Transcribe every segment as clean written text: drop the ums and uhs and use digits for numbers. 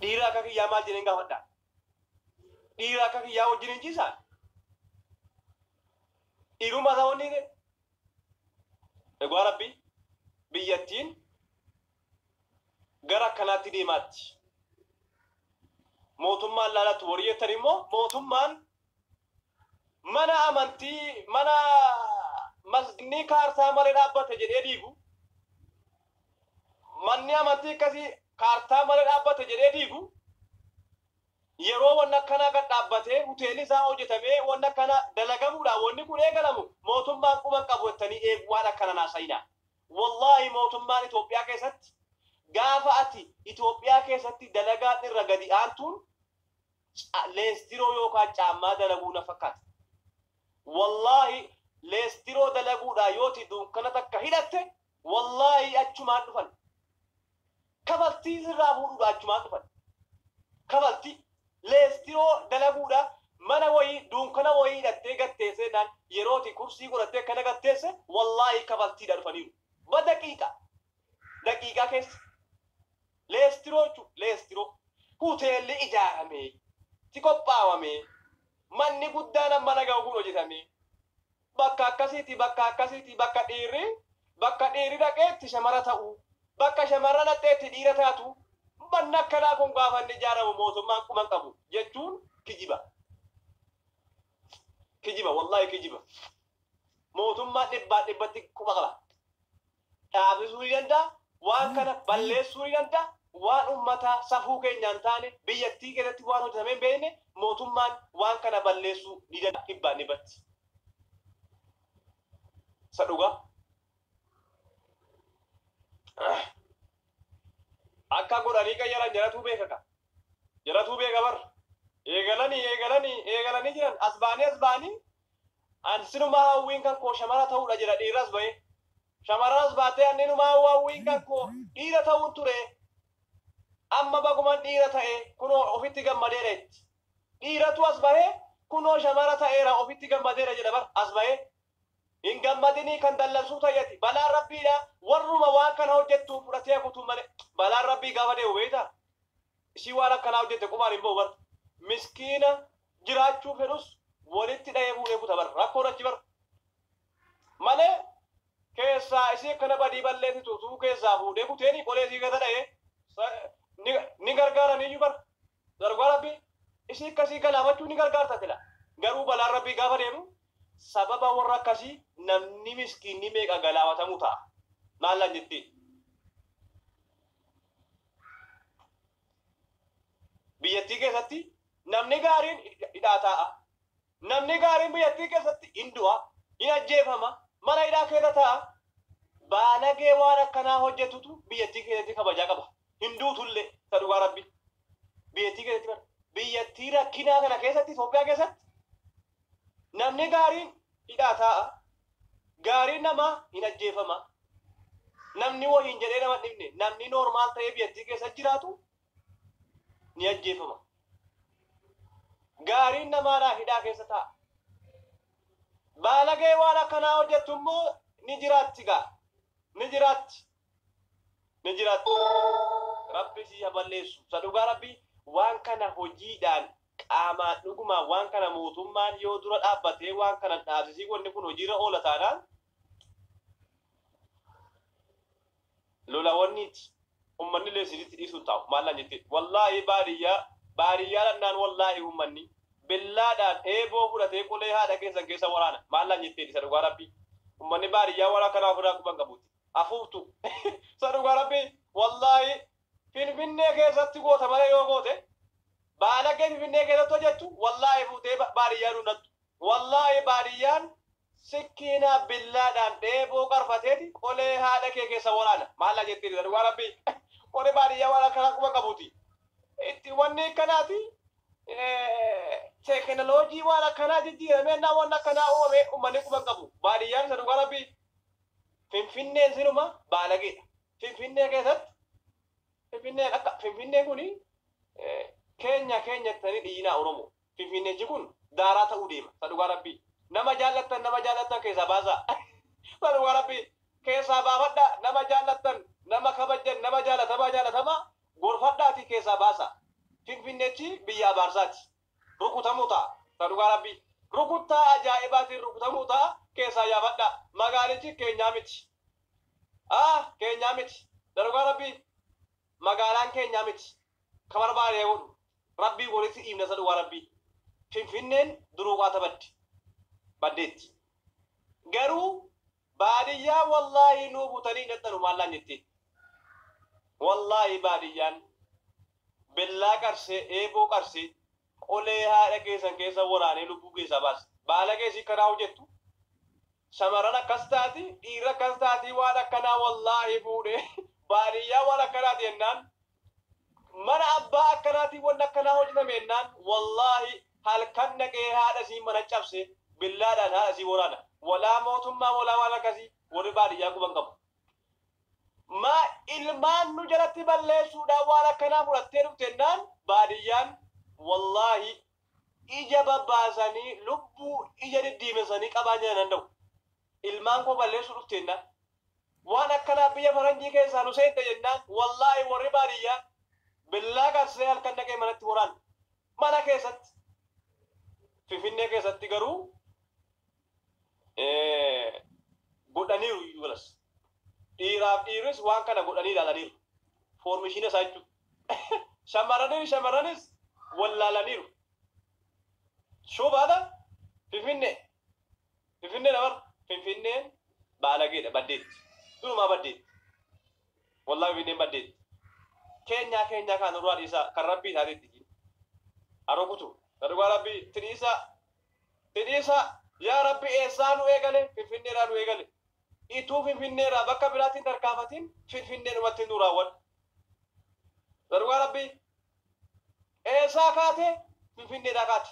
dhiira akka kiyyaa maal jedheen gaafadhaa? Dhiira akka kiyyaa wajjin hin ciisaan? Dhiirummaa isaa wanni ta'e? Egaa rabbi biyyattiin gara akkanaatti deemaatti. Mootummaan laalatti warri jettan immoo mootummaan mana amantii mana masjidni kaartaa malee dhaabbate jedhee diigu. Manni amantii akkasii kaartaa malee dhaabbate jedhee diigu. Yeroo wanna akkana gad dhaabbatee hoteelli isaa hojjetamee wanna akkana dalagamuudhaan wanni kun eegalamu mootummaan quban qabu jettanii eegu waan akkana naasayina. Wallahi mootummaan Itoophiyaa keessatti gaafa ati Itoophiyaa keessatti dalagaan irra gadi aantuun leestiroo yookaan caammaa dalaguu na fakkaata. Wallahi leestiroo dalaguudhaa yooti dukkana takka hidhatte wallahi achumaan dhufan. Kabaltii irraa fuudhuudha achumaan dhufan. Kabaltii leestiroo dalaguudha mana wayii dukkana wayii hidhattee gatteessee naan yerooti kursii godhattee kana gatteesse wallahi kabaltiidha dhufaniiru. Ba daqiiqaa keessa leestiroo hoteelli ijaaramee ti qophaawamee manni guddaan amma nagaa kun hojjetamee bakka akkasiiti bakka dhiirri dhaqeetti shamara ta'u bakka shamarran dhaqeetti dhiira taatu manni akkanaa kun gaafa inni ijaaramu mootummaan quban qabu jechuun kijiba wallahi kijiba. Mootummaan dhibbatti quba qaba. Dhaabsisuu ni danda'a waan kana balleessuu ni danda'a waan ummata safuu keenyaan taane biyyattii keessatti waan hojjetamee beekne mootummaan waan kana balleessuu ni danda'a dhibbatti. Sadhugaa akka godhanii qayyaran jaratuu beeka bar eegalanii jiran asbaanii ansinumaa hawwiin kan koo shamara ta'uudha jira dhiiras ba'e shamaras baatee anninumaa hawwiin kan koo dhiira ta'uun ture amma baguman dhiira ta'e kunoo ofitti gammadeereetti dhiiratu as bahee kunoo shamara ta'eera ofitti gammadeera jedha bar as bahee hin gammadinii kan dallansuu tayyati balaan rabbiidha warruma waan kana hojjettu fudhatee kutuu malee balaan rabbii gaafa deemu beektaa ishii waan akkanaa hojjette qubaan hin ba'u bar miskiina jiraachuu fedhus walitti dhahee fuudhee kuta bar rakkoon achi bar malee keessaa ishii akkana badii balleessitu tuu keessaa fuudhee kuteeni qolee sii gata dhahee ni gargaaraniyyuu bar dargaa rabbii ishii akkasii galaafachuu ni gargaarta fila garuu balaan rabbii gaafa deemu sababa warra akkasii namni miskiinni meeqa galaafatamuu ta'a maallan jettee biyyattii keessatti namni gaariin hidhaa taa'a namni gaariin biyyattii keessatti hin du'a hin ajjeefama mana hidhaa keessa taa'a baalagee waan akkanaa hojjetutu biyyattii keessatti kabajaa qaba hin duutullee sadhugaa rabbi biyyattii keessatti biyyattii rakkinaa kana keessatti Itoophiyaa keessatti namni gaariin hidhaa taa'a gaariin namaa hin ajjeefama namni wahiin jedhee nama dhibne namni noormaal ta'ee biyyattii keessa jiraatu ni ajjeefama gaariin namaadhaa hidhaa keessa taa'a baalagee waan akkanaa hojjettu immoo ni jiraatti rabbi si balleessu sadhugaa rabbi waan kana hojiidhaan qaamaan dhugumaan waan kana mootummaan yoo dura dhaabbatee waan kana dhaabsisii wanni kun hojiirra oola taanaan lolawanniiti ummanni leessisitti dhiisuun taa'u maallaan jettee wallaahi baadiyyaa dhannaan wallaahi ummanni bellaadhaan eeboo fudhatee qolee haadha keessa waraana maallaan jettee isa dhugaa rabbii ummanni baadiyyaa waan akkanaa ofirraa quban qabuuti afuuftu isa dhugaa rabbii wallaahi finfinnee keessatti goota malee yoo goote baalagee finfinnee keessatti hojjettu wallaahi fuutee baadiyyaan hundatu wallaahi baadiyyaan sikkiina billaadhaan dheeboo qarfateeti qolee haadha kee keessa waraana maallaan jettee isa dhugaa rabbii qolee baadiyyaa waan akkanaa quban qabuuti itti wanni akkanaati teknoloojii waan akkanaa jijjiiramee naa waan akkanaa uumame uummanni quban qabu baadiyyaan isa dhugaa rabbii finfinneen sinuma baalageedha finfinnee keessatti finfinneen kuni keenya tani dhiinaa oromoo finfinneechi kun daaraa ta'uu deema isa dhugaa rabbii nama jaallattan keessaa baasaa isa dhugaa rabbii keessaa baafadha nama jaallattan nama kabajjan nama jaalatamaa gorfadhaati keessaa baasaa Finfinneechi biyya abaarsaati. Rukutamuu ta'a. Dhugaa rabbii. Rukuttaa ajaa'ibaatiin rukutamuu ta'a keessaa yaabadha. Magaalichi keenyaa miti. Keenyaa miti. Dhugaa rabbii. Magaalaan keenyaa miti. Ka barbaade godhu. Rabbii walitti dhiibna isa dhugaa rabbii. Finfinneen duruu qaata baddeetti. Garuu baadiyyaa wallaahi nuu butanii hidhattanu maallaan jettee. Wallaahi baadiyyaan billaa qarsee eeboo qarsee qolee haadha keessan keessa waraanee lubbuu keessaa baase. Baala keessi kanaa hojjettu. Shamarran akkas taati dhiira akkas taati waan akkanaa wallaahi fuudhee baadiyyaa waan akkanaati jennaan mana abbaa akkanaati waan akkanaa hojjetame jennaan wallaahi halkan naqee haadha sii mana cabse billaadhaan haadha sii waraana. Walaa mootummaa walaa waan akkasii warri baadiyyaa quban qabu. Ilmaan nu jalatti balleessuudhaan waan akkanaa fudhattee dhufte jennaan baadiyyaan wallaahi ija babbaasanii lubbuu ija diddiimessanii qabaa jiran danda'u. Ilmaan koo balleessuu dhufte jennaan waan akkanaa biyya faranjii keessaa nu seente jennaan wallaahi warri baadiyyaa billaa qarsee halkan dhaqee manatti waraana. Mana keessatti Finfinnee keessatti garuu godhaniiru iyyuu galas. Dhiiraaf dhiirris waan kana godhanii ilaalaniiru. Foormishiin isaa jechuudha. Shamarranis wallaalaniiru. Shubaadha Finfinnee dabar. Finfinneen baalageedha baddeetti. Durumaa baddeetti. Wallaahi Finfinneen baddeetti. Keenyaa kan duraa dhiisaa kan rabbii isaatiitti. Arokutu. Dhugaa rabbii tidhiisa yaa rabbi eessaa nu eegale Finfinneedhaa nu eegale. Ituu Finfinneedhaa bakka biraatiin tarkaafatiin Finfinnee dhumatti nu raawwadhu. Dhugaa rabbii eessaa kaate Finfinneedhaa kaate.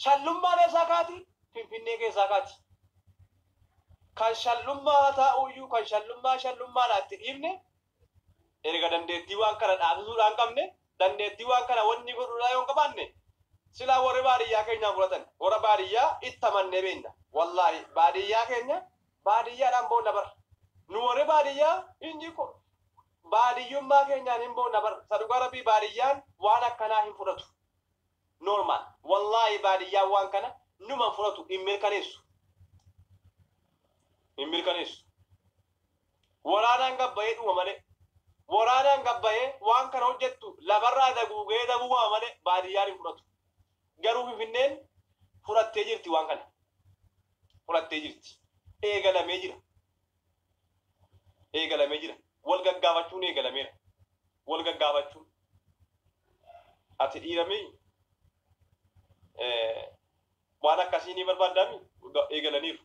Shallummaan eessaa kaati Finfinnee keessaa kaati. Kan shallummaa ta'uyyuu kan shallummaadhaatti dhiibne erga dandeettii waan kana dhaabsuudhaan qabne dandeettii waan kana wanni godhuudhaa yoo hin qabaanne silaa warri baadiyyaa keenyaan fudhatan warra baadiyyaa ittamannee beekna. Wallaahi baadiyyaa keenya baadiyyaadhaan boonna bara. Nu warri baadiyyaa inni baadiyyummaa keenyaan hin boonna bara. Dhugaa rabbii baadiyyaan waan akkanaa hin fudhatu. Normaal. Wallaahi baadiyyaan waan kana numa fudhatu hin mirkaneessu. Waraanaan gabbayee dhuma malee. Waraanaan gabbayee waan kana hojjettu lafarraa daguugee daguugama malee baadiyyaan hin fudhatu. Garuu Finfinneen fudhattee jirti waan kana. Fudhattee jirti. Eegalamee jira. Wal gaggaafachuun eegalameera. Wal gaggaafachuun. Ati dhiiramee waan akkasii ni barbaaddaami eegalaniiru.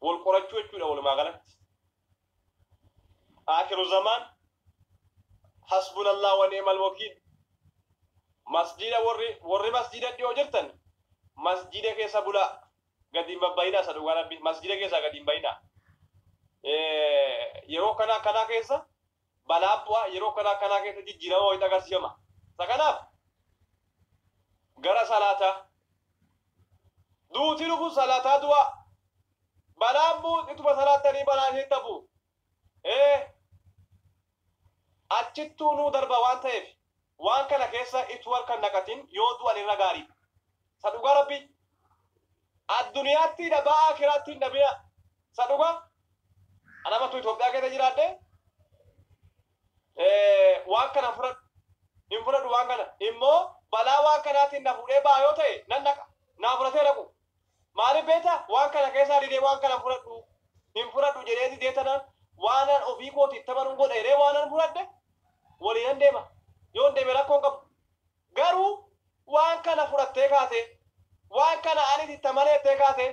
Wal qorachuu jechuudha walumaa galatti. Akhiru zamaan hasbunallah wa ni'mal wakiil. Masjida warri masjida dhiyoo jirtan masjida keessa bulaa gadi hin babbayinaa isa dhugaa rabbi masjida keessa gadi hin bayinaa. Yeroo kana keessa balaa bu'aa yeroo kana keessa jijjiirama wayita agarsiifama. Isa kanaaf gara salaataa duuti dhufu salaataa du'aa balaan bu'u ituma salaatanii balaa ishee tabu. Achittuu nuu darba waan ta'eef waan kana keessa ituu harkan naqatin yoo du'an irra gaarii. Isa dhugaa rabbi addunyaatti dhabaa akiraatti hin dhabina. Isa dhugaa anamatu Itoophiyaa keessa jiraadde waan kana hin fudhadhu waan kana immoo balaa waan kanaatiin na fuudhee baa yoo ta'e nan naqa naa fudhatee dhaqu. Maaliif beektaa waan kana keessaa didee waan kana hin fudhadhu jedhee didee tanaan waanan ofii kooti itti amanuun godha jedhee waanan fudhadhe waliin deema. Yoo deeme rakkoon qabu. Garuu waan kana fudhattee kaate waan kana anis itti amaneettee kaate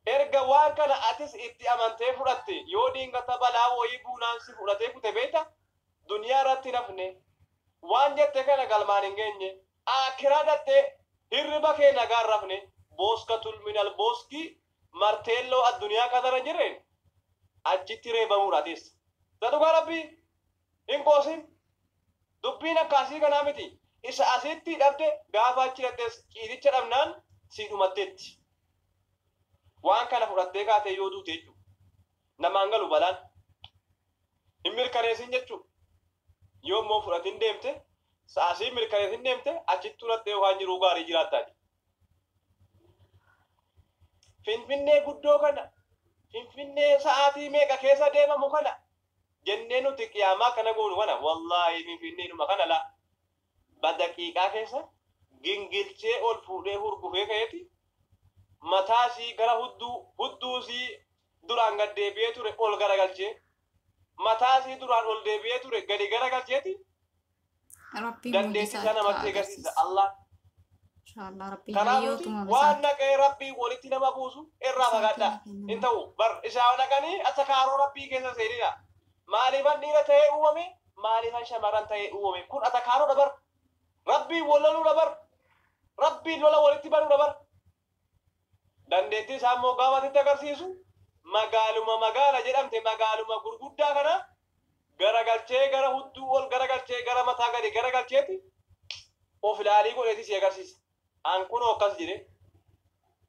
erga waan kana atis itti amantee fudhatte yoo diingata balaa wayii buunaan si fudhatee kute beekta duniyaa irratti nafne waan jette kana galmaan hin geenye akiraa dhattee hirriba kee nagaan rafne booskatul minal booski marteelloo addunyaa kanarra jireen achitti reebamuudha teessa. Isa dhugaa rabbii hin qoosin dubbiin akkaasii kanaa miti. Isa asitti dhabde gaafa achi dhattes ciiticha dhabnaan si dhumatteetti. Waan kana fudhattee kaatee yoo duute jechuudha. Namaan galu balaan hin mirkaneessin jechuudha. Yoo immoo fudhatin deemte saasii mirkaneetin deemte achitti turattee waan jiru gaarii jiraattaati. Finfinnee guddoo kana Finfinnee sa'aatii meeqa keessa deemamu kana jennee nuti qiyaamaa kana goonu kana wallaahi Finfinneenuma kana la badaqiiqaa keessa gingilchee ol fuudhee hurgufee ka'eeti mataasii gara hudduusii duraan gad deebi'ee ture ol garagalchee mataasii duraan ol deebi'ee ture gadi garagalcheeti dandeettii sana namatti agarsiisa Allah. Kanaaf nuti waan naqee rabbii walitti nama buusu irraa fagaadhaa hin ta'u bar isaa naqanii atakaaroo rabbii keessa seenina. Maaliifan dhiira ta'ee uumame maaliifan shamarran ta'ee uumame kun atakaaroo dabar rabbii walaluu dabar rabbii lola walitti banuu dabar dandeettii isaa immoo gaafatitti agarsiisu magaala jedhamte magaaluma gurguddaa kana garagalchee gara hudduu ol garagalchee gara mataa gadi garagalcheeti of ilaalii godheeti si agarsiisa. An kunoo akkas jedhe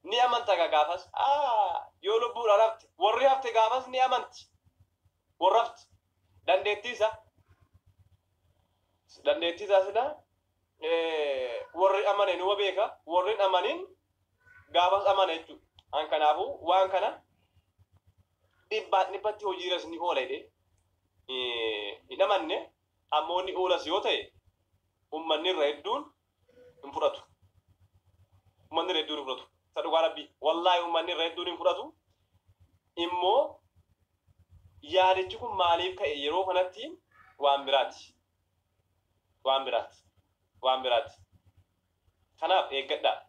ni amanta gaafas yoo lubbuudhaan hafte warri hafte gaafas ni amanti warri hafte dandeettii isaa sida warri amane numa beeka warri amanin gaafas amana jechuudha. An kanaafuu waan kana dhibbatti hojiirras ni oola jedhee hin amanne ammoo ni oolas yoo ta'e ummanni irra hedduun hin fudhatu. Ummanni irra hedduun hin fudhatu. Sadhugaa rabbii wallaahi ummanni irra hedduun hin fudhatu. Immoo yaadichi kun maaliif ka'e yeroo kanatti waan biraati. Waan biraati. Kanaaf eeggadhaa.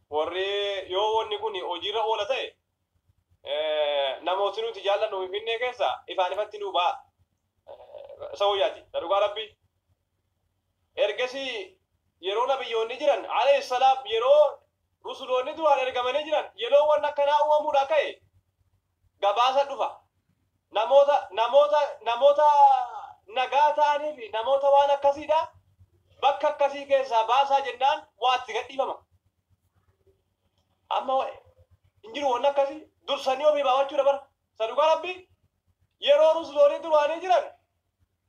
Warri yoo wanni kun hojiirra oola ta'e namooti nuti jaallannu Finfinnee keessa ifaan ifatti nuu ba'a. Sawuyyaati. Sadhugaa rabbii. Ergasii yeroo nabiyyoonni jiran alayhi salaam yeroo rusuloonni duraan ergamanii jiran yeroo waan akkanaa uumamuudha ka'e gabaasa dhufa. Namoota nagaa ta'anii fi namoota waan akkasiidha bakka akkasii keessaa baasaa jennaan waatti gadhiifama. Amma hin jiru waan akkasii dursanii ofii baawachuu dabara. Sadhugaa rabbii yeroo rusuloonni duraanii jiran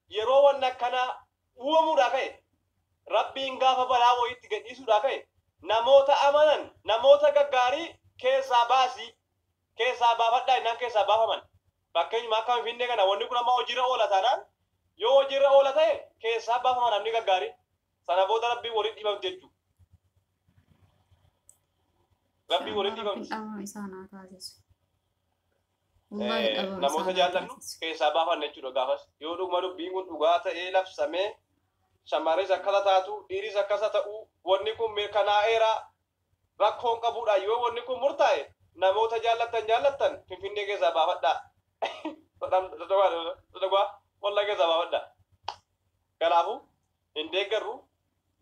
yeroo waan akkanaa uumamuudha ka'e rabbiin gaafa balaa wayiitti gadhiisuudha ka'e namoota amanan namoota gaggaarii keessaa baafadhaa innaan keessaa baafaman. Fakkeenyuma akka Finfinnee kana wanni kun amma hojiirra oola taanaan yoo hojiirra oola ta'e keessaa baafaman namni gaggaarii sana booda rabbii walitti dhibamti jechuudha. Rabbii walitti dhibamti. Namoota jaallannu keessaa baafan jechuudha gaafas yoo dhuguma dubbiin kun dhugaa ta'ee labsamee shamarris akkasa taatu dhiiris akkasa ta'u wanni kun mirkanaa'eera rakkoon qabuudha yoo wanni kun murtaa'e namoota jaallattan Finfinnee keessaa baafadhaa. Wallaahi keessaa baafadhaa. Kanaafuu hin deeggarru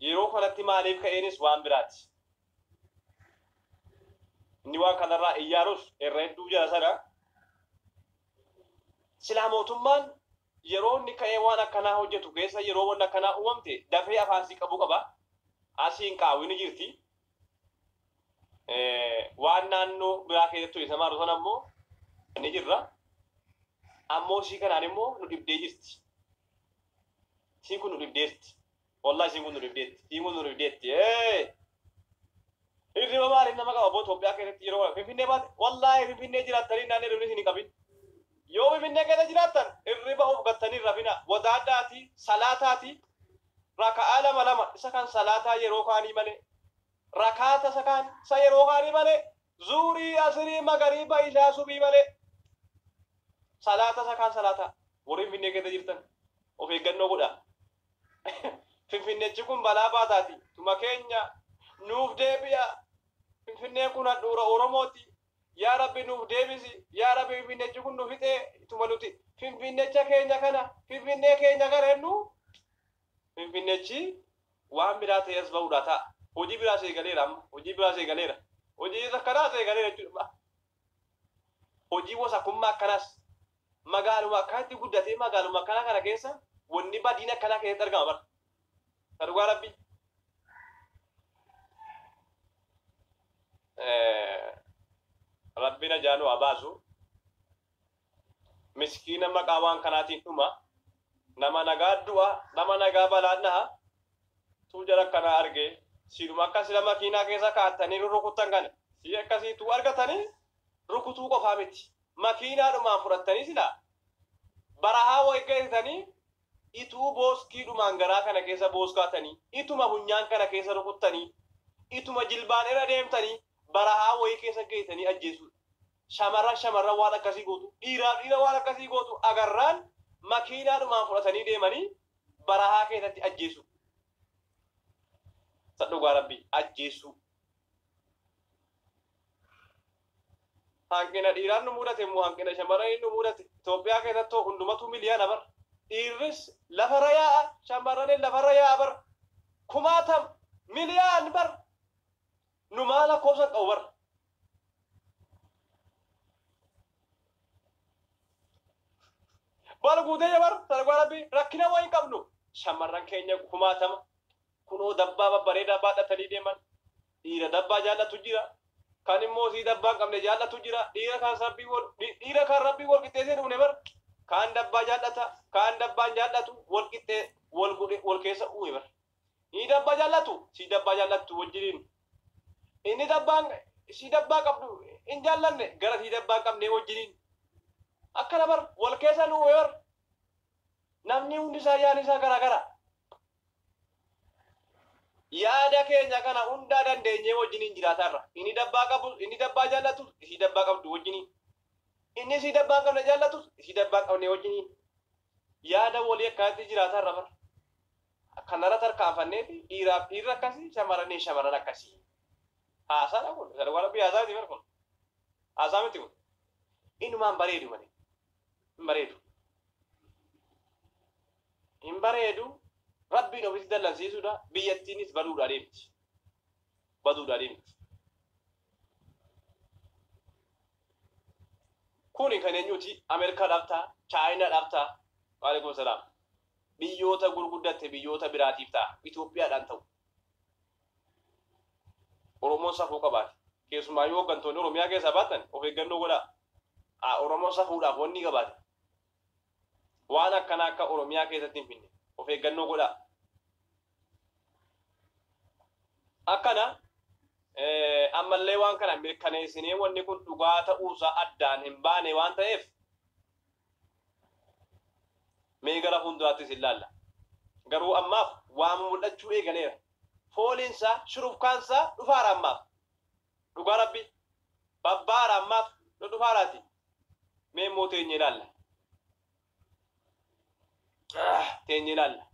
yeroo kanatti maaliif ka'eenis waan biraati. Inni waan kanarraa iyyaarus irra hedduu jala sana silaa mootummaan yeroo inni ka'ee waan akkanaa hojjetu keessa yeroo waan akkanaa uumamte dafee afaansii qabu qaba. Asiin qaawwini jirti. Waan naannoo biraa keessattuu isa maaru sana ammoo ni jirra. Ammoo ishii kanaan immoo nu dhibdee jirti. Isiin kun nu dhibdeetti. Wallaahi isiin kun nu dhibdeetti. Hirriba maaliif nama qaba boo Itoophiyaa keessatti yeroo Finfinnee baate wallaahi Finfinnee jiraattanii naannoo dhibni isin hin qabin. Yoo Finfinnee keessa jiraattan hirriba of gattanii rafina wadaaddaati salaataati raka'aa lama isa kan salaataa yeroo kaanii malee rakaata isa kan isa yeroo kaanii malee zuurii asirii magariiba ishaa subii malee salaata isa kan salaataa warri Finfinnee keessa jirtan of eeggannoo godha. Finfinneechi kun balaa baataati tuma keenya nuuf deebi'a Finfinnee kun handhuura Oromooti. Yaa Rabbi nuuf deebisi. Yaa Rabbi Finfinneechi kun nu fixee ituma nuti Finfinneecha keenya kana Finfinnee keenya gareennu Finfinneechi waan biraa ta'es ba'uudha ta'a. Hojii biraa seegaleera amma. Hojii akkanaa seegaleera jechuudha. Hojii wasakkummaa akkanaas magaaluma akkatti guddatee magaaluma akkana kana keessa wanni badiin akkanaa keessatti argama bara. Sadhugaa Rabbi. Rabbina jaanu abaasu miskiina maqaa waan kanaatiin dhuma nama nagaa du'a nama nagaa balaadhaa tu jara kana arge siluma akka sila makiinaa keessa kaa'atanii rukuttan kana si akkasiitu argatanii rukutuu qofaa miti makiinaadhumaan fudhattanii sila barahaa waygeessanii ituu booskiidhumaan garaa kana keessa booskaatanii ituma hunyaan kana keessa rukuttanii ituma jilbaan irra deemtanii barahaa wayii keessa geessanii ajjeesuudha. Shamarran waan akkasii gootu dhiira waan akkasii gootu agarraan makiinaadhumaan fudhatanii deemanii barahaa keessatti ajjeesu. Sadhugaa rabbii ajjeesu. Hanqina dhiiraan nu mudate immoo hanqina shamarranii nu mudate Itoophiyaa keessatti hundumatu miliyoona bara. Dhiirris lafarra yaa'a shamarranis lafarra yaa'a bara. Kumaatam miliyaan bara. Nu maal lakkoofsan qabu bara. Bal guutee bara sadhugaa rabbii rakkina wayii qabnu shamarran keenya kumaatama kunoo dabbaa babbareedaa baadhatanii deeman dhiira dabbaa jaallatu jira. Kan immoo si dabbaan qabne jaallatu jira dhiira kan rabbii wal qixxeessee dhumne bar kan dabbaa jaallata kan dabbaan jaallatu wal qixxee wal keessa uume bar ni dabbaa jaallatu si dabbaa jaallatu wajjiniin inni dabbaan si dabbaa qabdu in jaallanne gara si dabbaan qabne wajjiniin akkana bar wal keessa uume bar namni hundi isaa yaani isaa garaa yaada keenya kana hundaa dandeenyee wajjiniin jiraatarra inni dabbaa qabu inni dabbaa jaallatu si dabbaa qabdu wajjiniin inni si dabbaa qabne jaallatu si dabbaa qabne wajjiniin yaada walii akkaatti jiraatarra bar akkanarra tarkaanfannee dhiiraaf dhiirri akkasii shamarran akkasii haasaadha kun sadhugaa rabbii haasaati bar kun haasaa miti kun inumaan bareedu malee hin bareedu rabbiin ofitti dallansiisuudha biyyattiinis baduudha deemti. Kuni kan eenyuti Ameerikaa dhabtaa Chaayinaa dhabtaa waalaikum salaam biyyoota gurguddatte biyyoota biraatiif ta'a Itoophiyaadhaan ta'u Oromoon safuu qabaate keessumaa yoo hooggantoonni Oromiyaa keessaa baatan of eeggannoo godhaa Oromoon safuudhaaf wanni qabaate waan akkana akka Oromiyaa keessatti hin finne of eeggannoo godhaa. Akkana ammallee waan kana mirkaneessinee wanni kun dhugaa ta'uusaa addaan hin baane waan ta'eef mee gara fuulduraattis ilaalla. Garuu ammaaf waan mul'achuu eegaleera. Fooliinsaa shurufkaansaa dhufaara ammaaf. Dhugaa rabbi babbaara ammaaf nu dhufaaraati. Mee immoo teenye ilaalla. Teenye ilaalla.